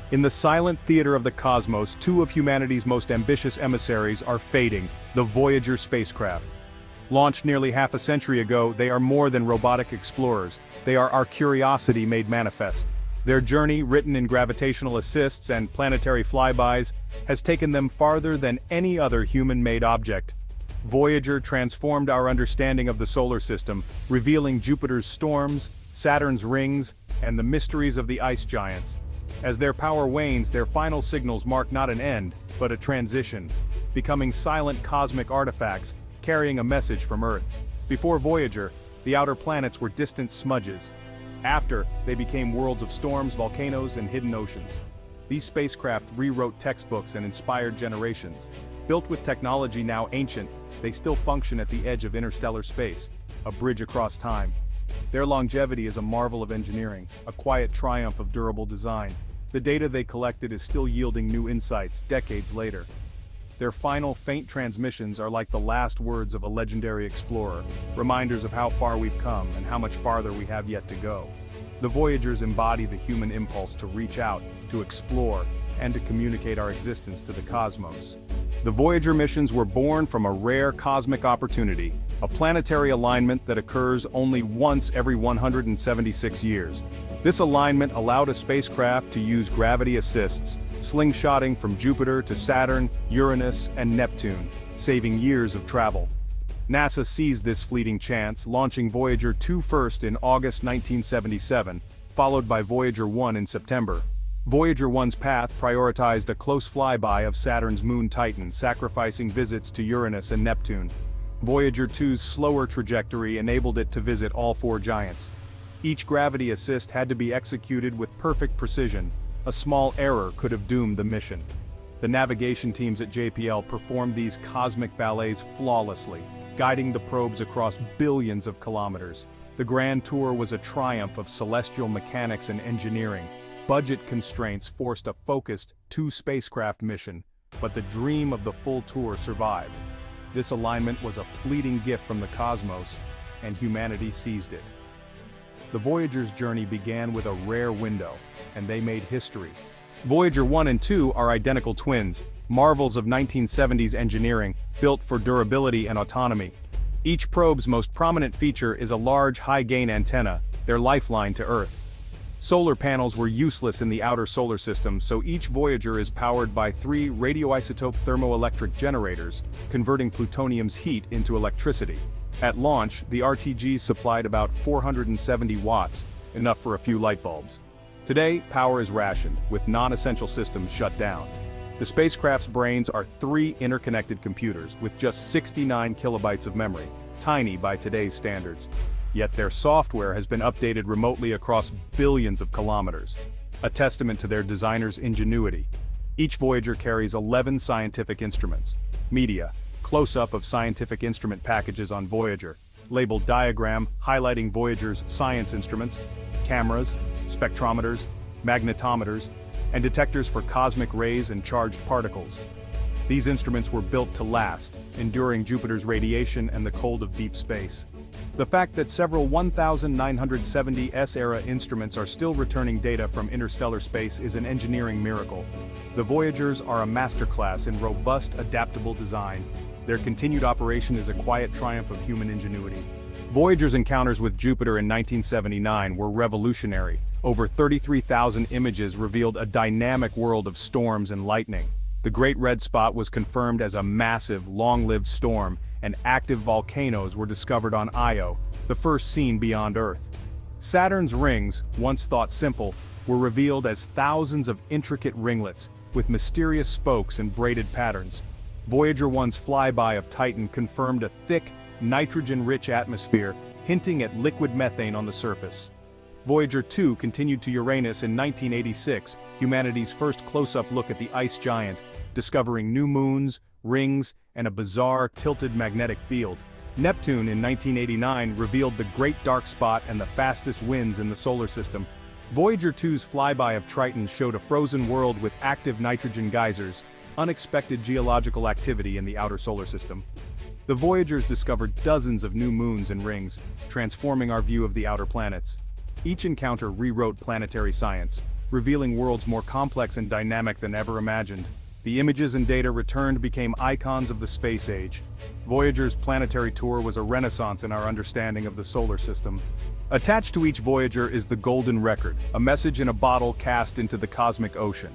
In the silent theater of the cosmos, two of humanity's most ambitious emissaries are fading, the Voyager spacecraft. Launched nearly half a century ago, they are more than robotic explorers. They are our curiosity made manifest. Their journey, written in gravitational assists and planetary flybys, has taken them farther than any other human-made object. Voyager transformed our understanding of the solar system, revealing Jupiter's storms, Saturn's rings, and the mysteries of the ice giants. As their power wanes, their final signals mark not an end, but a transition, becoming silent cosmic artifacts, carrying a message from Earth. Before Voyager, the outer planets were distant smudges. After, they became worlds of storms, volcanoes, and hidden oceans. These spacecraft rewrote textbooks and inspired generations. Built with technology now ancient, they still function at the edge of interstellar space, a bridge across time. Their longevity is a marvel of engineering, a quiet triumph of durable design. The data they collected is still yielding new insights decades later. Their final faint transmissions are like the last words of a legendary explorer, reminders of how far we've come and how much farther we have yet to go. The Voyagers embody the human impulse to reach out, to explore, and to communicate our existence to the cosmos. The Voyager missions were born from a rare cosmic opportunity, a planetary alignment that occurs only once every 176 years. This alignment allowed a spacecraft to use gravity assists, slingshotting from Jupiter to Saturn, Uranus, and Neptune, saving years of travel. NASA seized this fleeting chance, launching Voyager 2 first in August 1977, followed by Voyager 1 in September. Voyager 1's path prioritized a close flyby of Saturn's moon Titan, sacrificing visits to Uranus and Neptune. Voyager 2's slower trajectory enabled it to visit all four giants. Each gravity assist had to be executed with perfect precision. A small error could have doomed the mission. The navigation teams at JPL performed these cosmic ballets flawlessly, guiding the probes across billions of kilometers. The Grand Tour was a triumph of celestial mechanics and engineering. Budget constraints forced a focused two-spacecraft mission, but the dream of the full tour survived. This alignment was a fleeting gift from the cosmos, and humanity seized it. The Voyager's journey began with a rare window, and they made history. Voyager 1 and 2 are identical twins, marvels of 1970s engineering, built for durability and autonomy. Each probe's most prominent feature is a large high-gain antenna, their lifeline to Earth. Solar panels were useless in the outer solar system, so each Voyager is powered by 3 radioisotope thermoelectric generators, converting plutonium's heat into electricity. At launch, the RTGs supplied about 470 watts, enough for a few light bulbs. Today, power is rationed, with non-essential systems shut down. The spacecraft's brains are 3 interconnected computers, with just 69 kilobytes of memory, tiny by today's standards. Yet their software has been updated remotely across billions of kilometers, a testament to their designers' ingenuity. Each Voyager carries 11 scientific instruments. Media, close-up of scientific instrument packages on Voyager, labeled diagram highlighting Voyager's science instruments, cameras, spectrometers, magnetometers, and detectors for cosmic rays and charged particles. These instruments were built to last, enduring Jupiter's radiation and the cold of deep space. The fact that several 1970 S-era instruments are still returning data from interstellar space is an engineering miracle. The Voyagers are a masterclass in robust, adaptable design. Their continued operation is a quiet triumph of human ingenuity. Voyager's encounters with Jupiter in 1979 were revolutionary. Over 33,000 images revealed a dynamic world of storms and lightning. The Great Red Spot was confirmed as a massive, long-lived storm, and active volcanoes were discovered on Io, the first seen beyond Earth. Saturn's rings, once thought simple, were revealed as thousands of intricate ringlets, with mysterious spokes and braided patterns. Voyager 1's flyby of Titan confirmed a thick, nitrogen-rich atmosphere, hinting at liquid methane on the surface. Voyager 2 continued to Uranus in 1986, humanity's first close-up look at the ice giant, discovering new moons, rings, and a bizarre tilted magnetic field. Neptune in 1989 revealed the Great Dark Spot and the fastest winds in the solar system. Voyager 2's flyby of Triton showed a frozen world with active nitrogen geysers, unexpected geological activity in the outer solar system. The Voyagers discovered dozens of new moons and rings, transforming our view of the outer planets. Each encounter rewrote planetary science, revealing worlds more complex and dynamic than ever imagined. The images and data returned became icons of the space age. Voyager's planetary tour was a renaissance in our understanding of the solar system. Attached to each Voyager is the Golden Record, a message in a bottle cast into the cosmic ocean.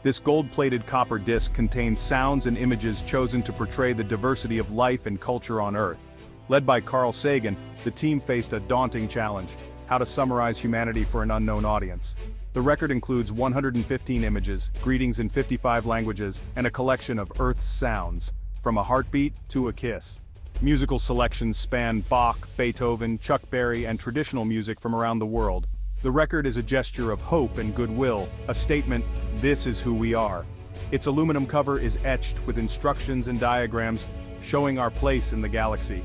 This gold-plated copper disc contains sounds and images chosen to portray the diversity of life and culture on Earth. Led by Carl Sagan, the team faced a daunting challenge: how to summarize humanity for an unknown audience. The record includes 115 images, greetings in 55 languages, and a collection of Earth's sounds, from a heartbeat to a kiss. Musical selections span Bach, Beethoven, Chuck Berry, and traditional music from around the world. The record is a gesture of hope and goodwill, a statement, "This is who we are." Its aluminum cover is etched with instructions and diagrams showing our place in the galaxy.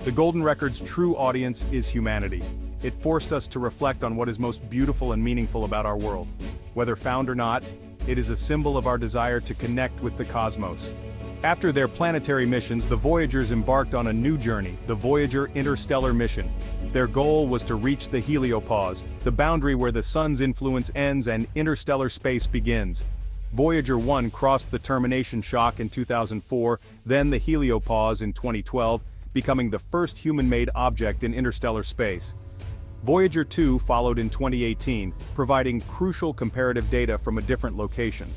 The Golden Record's true audience is humanity. It forced us to reflect on what is most beautiful and meaningful about our world. Whether found or not, it is a symbol of our desire to connect with the cosmos. After their planetary missions, the Voyagers embarked on a new journey, the Voyager Interstellar mission. Their goal was to reach the heliopause, the boundary where the sun's influence ends and interstellar space begins. Voyager 1 crossed the termination shock in 2004, then the heliopause in 2012, becoming the first human-made object in interstellar space. Voyager 2 followed in 2018, providing crucial comparative data from a different location.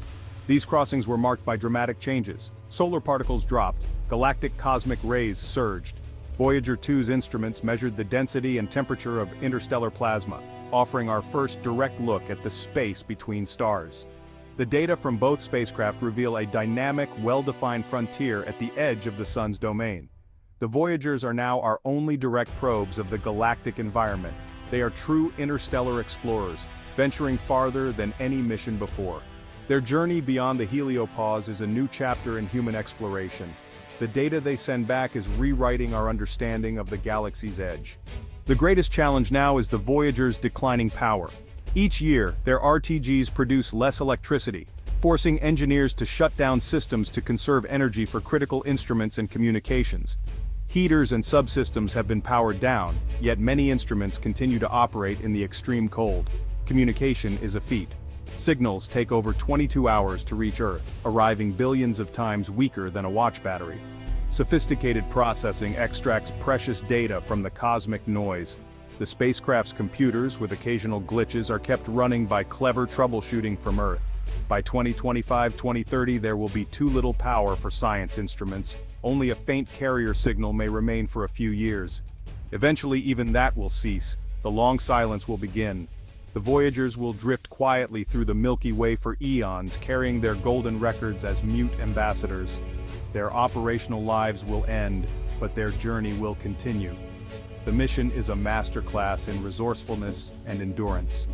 These crossings were marked by dramatic changes. Solar particles dropped, galactic cosmic rays surged. Voyager 2's instruments measured the density and temperature of interstellar plasma, offering our first direct look at the space between stars. The data from both spacecraft reveal a dynamic, well-defined frontier at the edge of the sun's domain. The Voyagers are now our only direct probes of the galactic environment. They are true interstellar explorers, venturing farther than any mission before. Their journey beyond the heliopause is a new chapter in human exploration. The data they send back is rewriting our understanding of the galaxy's edge. The greatest challenge now is the Voyager's declining power. Each year, their RTGs produce less electricity, forcing engineers to shut down systems to conserve energy for critical instruments and communications. Heaters and subsystems have been powered down, yet many instruments continue to operate in the extreme cold. Communication is a feat. Signals take over 22 hours to reach Earth, arriving billions of times weaker than a watch battery. Sophisticated processing extracts precious data from the cosmic noise. The spacecraft's computers, with occasional glitches, are kept running by clever troubleshooting from Earth. By 2025-2030, there will be too little power for science instruments. Only a faint carrier signal may remain for a few years. Eventually, even that will cease. The long silence will begin. The Voyagers will drift quietly through the Milky Way for eons, carrying their golden records as mute ambassadors. Their operational lives will end, but their journey will continue. The mission is a masterclass in resourcefulness and endurance.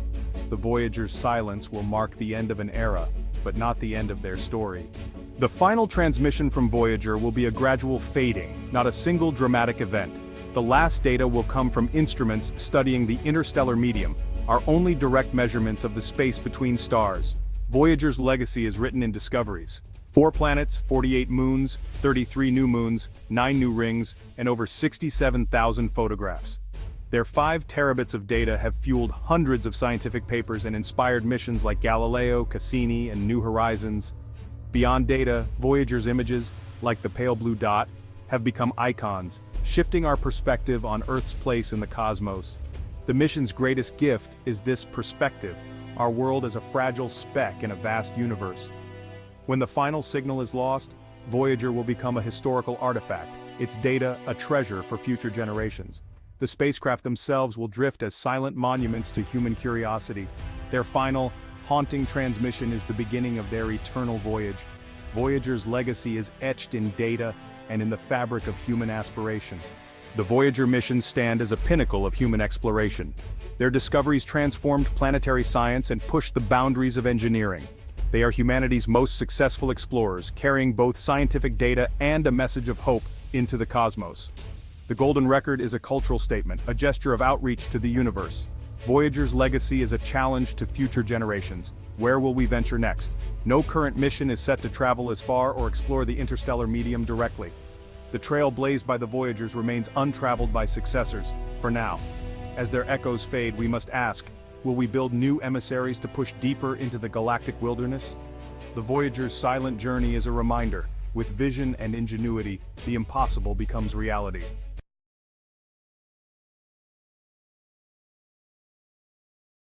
The Voyagers' silence will mark the end of an era, but not the end of their story. The final transmission from Voyager will be a gradual fading, not a single dramatic event. The last data will come from instruments studying the interstellar medium, our only direct measurements of the space between stars. Voyager's legacy is written in discoveries. 4 planets, 48 moons, 33 new moons, 9 new rings, and over 67,000 photographs. Their 5 terabits of data have fueled hundreds of scientific papers and inspired missions like Galileo, Cassini, and New Horizons. Beyond data, Voyager's images, like the pale blue dot, have become icons, shifting our perspective on Earth's place in the cosmos. The mission's greatest gift is this perspective, our world as a fragile speck in a vast universe. When the final signal is lost, Voyager will become a historical artifact, its data a treasure for future generations. The spacecraft themselves will drift as silent monuments to human curiosity. Their final, haunting transmission is the beginning of their eternal voyage. Voyager's legacy is etched in data and in the fabric of human aspiration. The Voyager missions stand as a pinnacle of human exploration. Their discoveries transformed planetary science and pushed the boundaries of engineering. They are humanity's most successful explorers, carrying both scientific data and a message of hope into the cosmos. The Golden Record is a cultural statement, a gesture of outreach to the universe. Voyager's legacy is a challenge to future generations. Where will we venture next? No current mission is set to travel as far or explore the interstellar medium directly. The trail blazed by the Voyagers remains untraveled by successors, for now. As their echoes fade, we must ask, Will we build new emissaries to push deeper into the galactic wilderness? The Voyager's silent journey is a reminder. With vision and ingenuity, the impossible becomes reality.